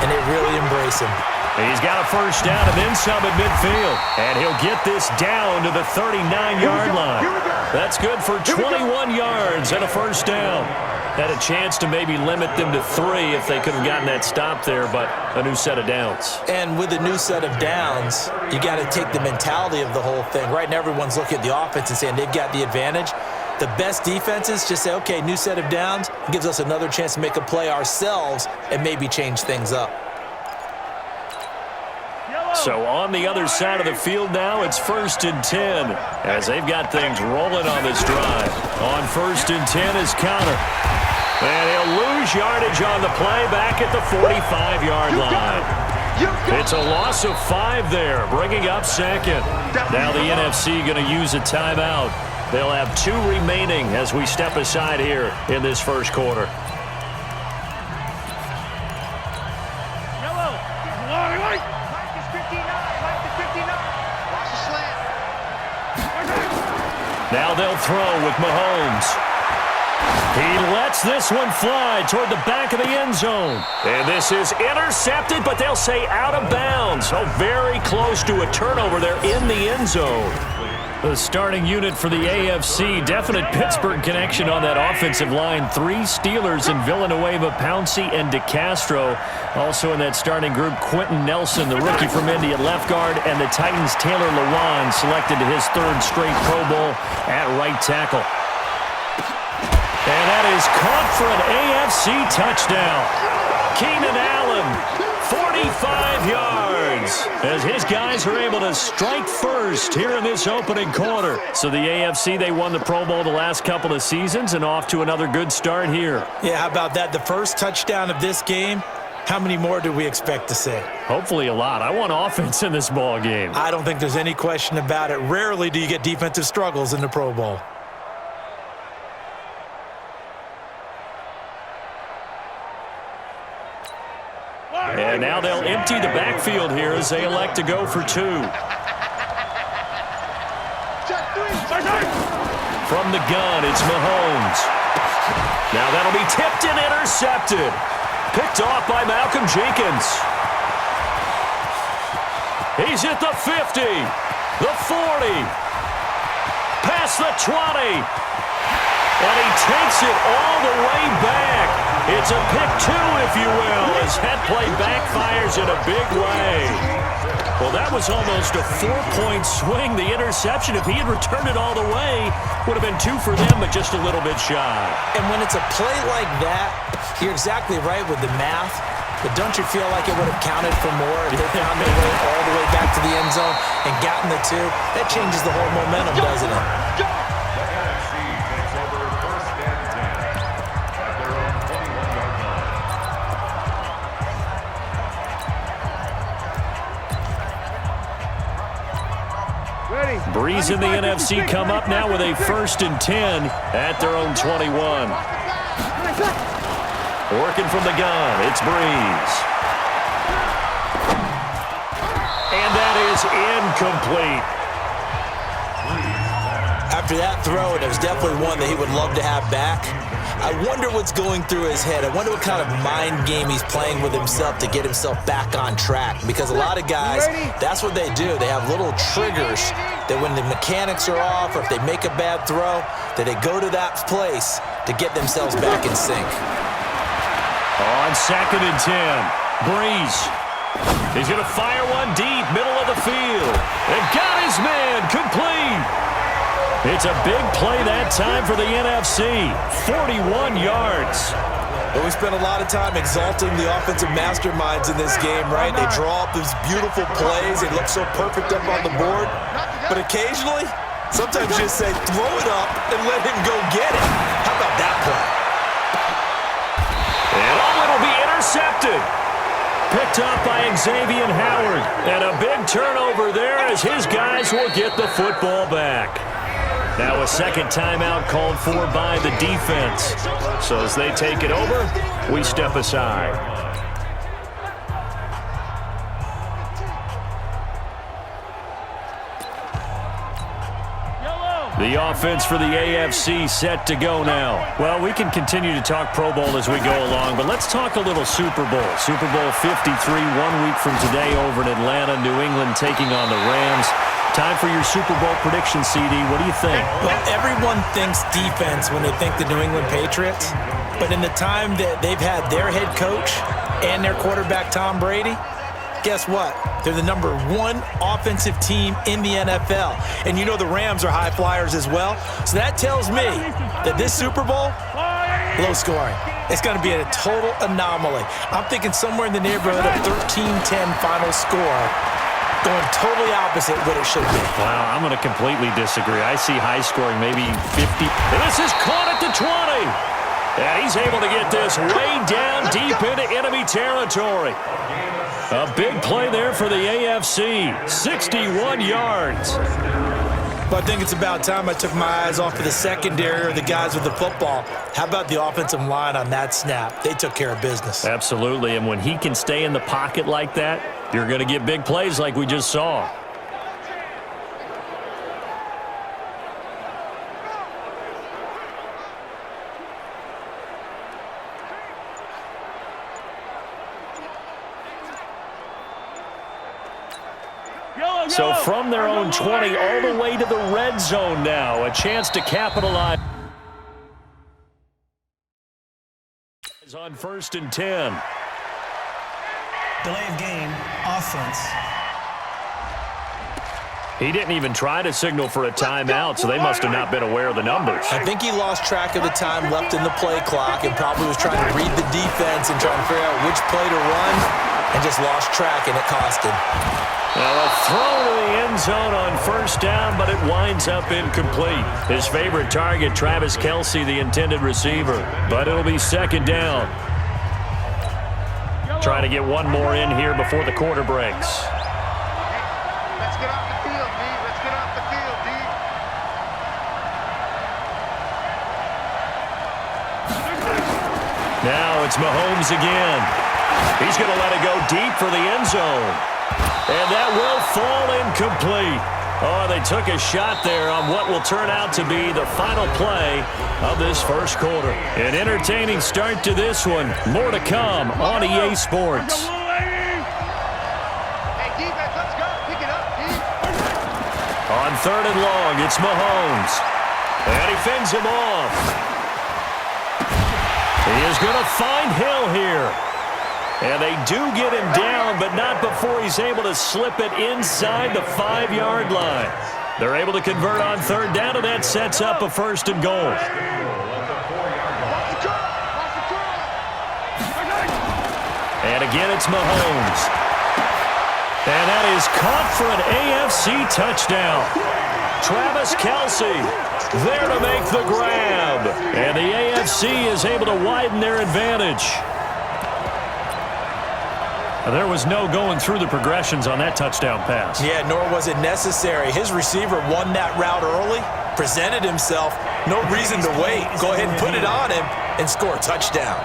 and they really embrace him. He's got a first down and then some at midfield. And he'll get this down to the 39-yard line. That's good for 21 yards and a first down. Had a chance to maybe limit them to 3 if they could have gotten that stop there, but a new set of downs. And with a new set of downs, you got to take the mentality of the whole thing. Right now, everyone's looking at the offense and saying they've got the advantage. The best defenses just say, okay, new set of downs, gives us another chance to make a play ourselves and maybe change things up. So on the other side of the field now, it's 1st and 10 as they've got things rolling on this drive. On 1st and 10 is Connor. And he'll lose yardage on the play back at the 45-yard line. It's a loss of 5 there, bringing up 2nd. Now the NFC going to use a timeout. They'll have 2 remaining as we step aside here in this first quarter. Now they'll throw with Mahomes. He lets this one fly toward the back of the end zone. And this is intercepted, but they'll say out of bounds. So very close to a turnover there in the end zone. The starting unit for the AFC, definite Pittsburgh connection on that offensive line. 3 Steelers in Villanueva, Pouncey, and DeCastro. Also in that starting group, Quentin Nelson, the rookie from Indy at left guard, and the Titans' Taylor Lewan selected to his 3rd straight Pro Bowl at right tackle. And that is caught for an AFC touchdown. Keenan Allen, 45 yards, as his guys are able to strike first here in this opening quarter. So the AFC, they won the Pro Bowl the last couple of seasons and off to another good start here. Yeah, how about that? The first touchdown of this game. How many more do we expect to see? Hopefully a lot. I want offense in this ball game. I don't think there's any question about it. Rarely do you get defensive struggles in the Pro Bowl. And now they'll empty the backfield here as they elect to go for 2. From the gun, it's Mahomes. Now that'll be tipped and intercepted. Picked off by Malcolm Jenkins. He's at the 50, the 40, past the 20. And he takes it all the way back. It's a pick 2, if you will, as that play backfires in a big way. Well, that was almost a 4-point swing, the interception. If he had returned it all the way, would have been 2 for them, but just a little bit shy. And when it's a play like that, you're exactly right with the math. But don't you feel like it would have counted for more if they found their way all the way back to the end zone and gotten the 2? That changes the whole momentum, doesn't it? Breeze in the NFC come up now with a 1st and 10 at their own 21. Working from the gun, it's Breeze. And that is incomplete. After that throw, and it was definitely one that he would love to have back, I wonder what's going through his head. I wonder what kind of mind game he's playing with himself to get himself back on track. Because a lot of guys, that's what they do. They have little triggers that when the mechanics are off or if they make a bad throw, that they go to that place to get themselves back in sync. On 2nd and 10, Breeze. He's going to fire one deep, middle of the field. And got his man, complete. It's a big play that time for the NFC. 41 yards. But we spent a lot of time exalting the offensive masterminds in this game, right? They draw up these beautiful plays. They look so perfect up on the board. But occasionally, sometimes you just say, throw it up and let him go get it. How about that play? And it'll be intercepted. Picked up by Xavier Howard. And a big turnover there as his guys will get the football back. Now a second timeout called for by the defense. So as they take it over, we step aside. The offense for the AFC set to go now. Well, we can continue to talk Pro Bowl as we go along, but let's talk a little Super Bowl. Super Bowl 53, 1 week from today over in Atlanta, New England taking on the Rams. Time for your Super Bowl prediction, CD. What do you think? Well, everyone thinks defense when they think the New England Patriots, but in the time that they've had their head coach and their quarterback, Tom Brady, guess what? They're the #1 offensive team in the NFL. And you know the Rams are high flyers as well. So that tells me that this Super Bowl, low scoring. It's going to be a total anomaly. I'm thinking somewhere in the neighborhood of 13-10 final score, going totally opposite what it should be. Wow, I'm going to completely disagree. I see high scoring, maybe 50. And this is caught at the 20. And he's able to get this way down deep into enemy territory. A big play there for the AFC, 61 yards. But I think it's about time I took my eyes off of the secondary or the guys with the football. How about the offensive line on that snap? They took care of business. Absolutely, and when he can stay in the pocket like that, you're going to get big plays like we just saw. So from their own 20 all the way to the red zone now, a chance to capitalize on 1st and 10. Delay of game, offense. He didn't even try to signal for a timeout, so they must have not been aware of the numbers. I think he lost track of the time left in the play clock and probably was trying to read the defense and trying to figure out which play to run and just lost track, and it cost him. Now a throw to the end zone on 1st down, but it winds up incomplete. His favorite target, Travis Kelce, the intended receiver. But it'll be 2nd down. Trying to get one more in here before the quarter breaks. Let's get off the field, D. Let's get off the field, D. Now it's Mahomes again. He's going to let it go deep for the end zone. And that will fall incomplete. Oh, they took a shot there on what will turn out to be the final play of this first quarter. An entertaining start to this one. More to come on EA Sports. Hey, defense, let's go. Pick it up, D. On 3rd and long, it's Mahomes. And he fends him off. He is going to find Hill here. And they do get him down, but not before he's able to slip it inside the 5-yard line. They're able to convert on 3rd down, and that sets up a 1st and goal. And again, it's Mahomes. And that is caught for an AFC touchdown. Travis Kelce there to make the grab. And the AFC is able to widen their advantage. There was no going through the progressions on that touchdown pass. Yeah, nor was it necessary. His receiver won that route early, presented himself. No reason to wait. Go ahead and put it on him and score a touchdown.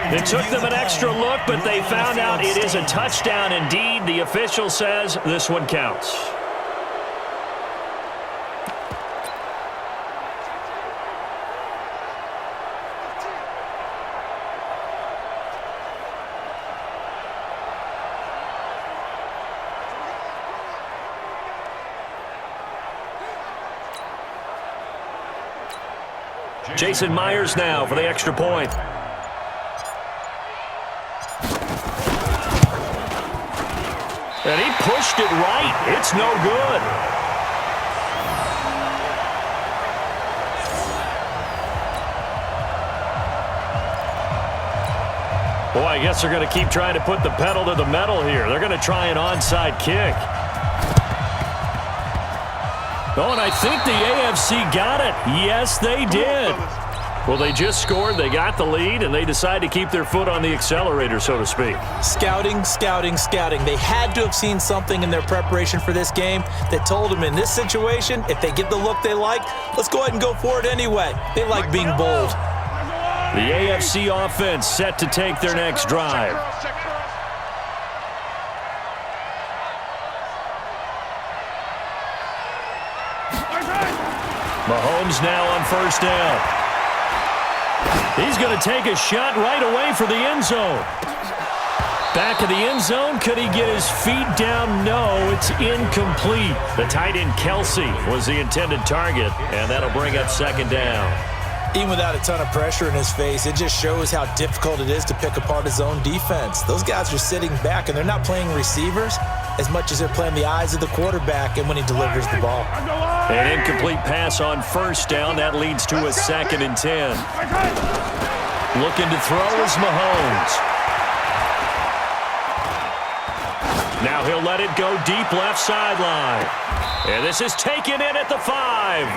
It took them an extra look, but they found out it is a touchdown indeed. The official says this one counts. Jason Myers now for the extra point. And he pushed it right. It's no good. Boy, I guess they're going to keep trying to put the pedal to the metal here. They're going to try an onside kick. Oh, and I think the AFC got it. Yes, they did. Well, they just scored, they got the lead, and they decide to keep their foot on the accelerator, so to speak. Scouting, scouting, scouting. They had to have seen something in their preparation for this game that told them in this situation, if they get the look they like, let's go ahead and go for it anyway. They like being bold. The AFC offense set to take their next drive. Mahomes now on first down. He's going to take a shot right away for the end zone. Back of the end zone. Could he get his feet down? No, it's incomplete. The tight end Kelsey was the intended target, and that'll bring up second down. Even without a ton of pressure in his face, it just shows how difficult it is to pick apart his own defense. Those guys are sitting back, and they're not playing receivers as much as they're playing the eyes of the quarterback and when he delivers the ball. An incomplete pass on first down. That leads to a 2nd and 10. Looking to throw is Mahomes. Now he'll let it go deep left sideline. And this is taken in at the 5.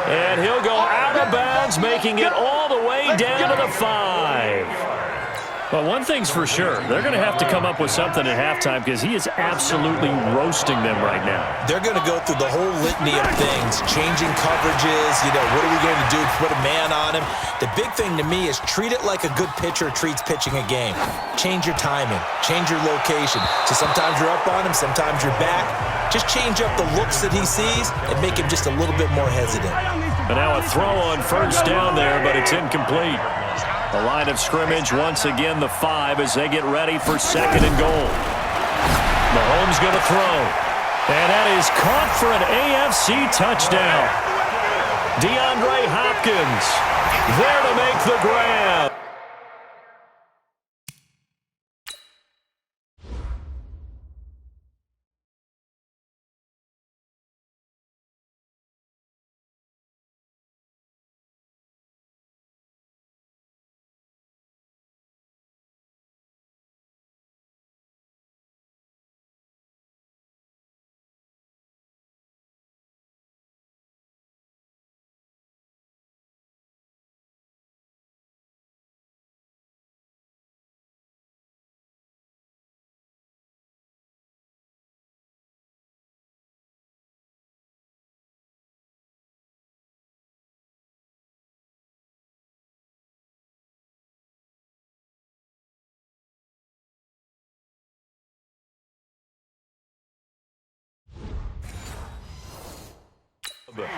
And he'll go out of bounds, making it all the way down to the 5. Well, one thing's for sure. They're going to have to come up with something at halftime because he is absolutely roasting them right now. They're going to go through the whole litany of things, changing coverages, what are we going to do to put a man on him? The big thing to me is treat it like a good pitcher treats pitching a game. Change your timing, change your location. So sometimes you're up on him, sometimes you're back. Just change up the looks that he sees and make him just a little bit more hesitant. And now a throw on first down there, but it's incomplete. The line of scrimmage, once again, the 5 as they get ready for 2nd and goal. Mahomes going to throw. And that is caught for an AFC touchdown. DeAndre Hopkins there to make the grab.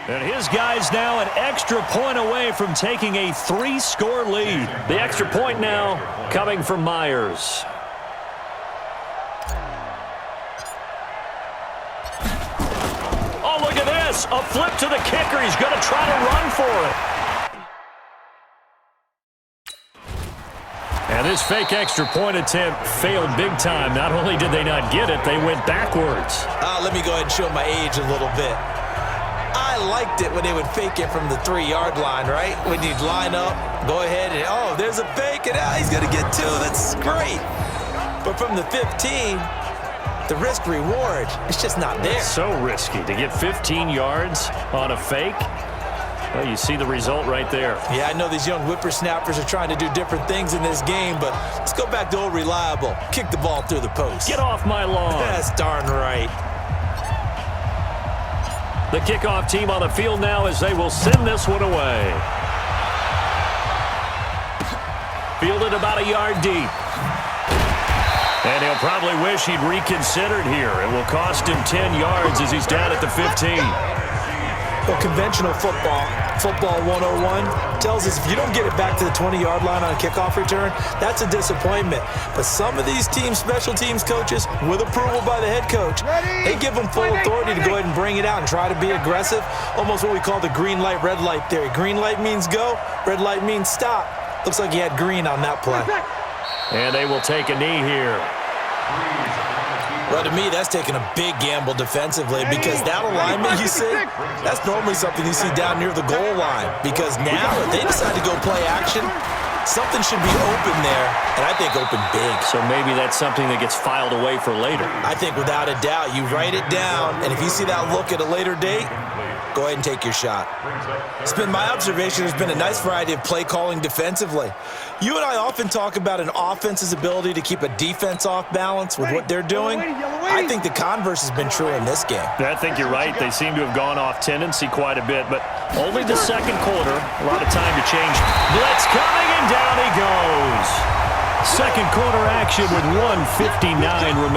And his guys now an extra point away from taking a 3-score lead. The extra point now coming from Myers. Oh, look at this. A flip to the kicker. He's going to try to run for it. And this fake extra point attempt failed big time. Not only did they not get it, they went backwards. Let me go ahead and show my age a little bit. I liked it when they would fake it from the 3-yard line, right? When you'd line up, go ahead and, oh, there's a fake, and he's going to get 2. That's great. But from the 15, the risk-reward, it's just not there. It's so risky to get 15 yards on a fake. Well, you see the result right there. Yeah, I know these young whippersnappers are trying to do different things in this game, but let's go back to old reliable. Kick the ball through the post. Get off my lawn. That's darn right. The kickoff team on the field now as they will send this one away. Fielded about a yard deep. And he'll probably wish he'd reconsidered here. It will cost him 10 yards as he's down at the 15. Well, conventional football 101, tells us if you don't get it back to the 20-yard line on a kickoff return, that's a disappointment. But some of these team special teams coaches, with approval by the head coach, they give them full authority to go ahead and bring it out and try to be aggressive, almost what we call the green light, red light theory. Green light means go, red light means stop. Looks like he had green on that play. And they will take a knee here. Well, to me, that's taking a big gamble defensively because that alignment you see, that's normally something you see down near the goal line because now if they decide to go play action, something should be open there, and I think open big. So maybe that's something that gets filed away for later. I think without a doubt, you write it down, and if you see that look at a later date, Go ahead and take your shot. It's been my observation there's been a nice variety of play calling defensively. You and I often talk about an offense's ability to keep a defense off balance with what they're doing. I think the converse has been true in this game. I think you're right. They seem to have gone off tendency quite a bit, but only the second quarter. A lot of time to change. Blitz coming, and down he goes. Second quarter action with 1:59 remaining.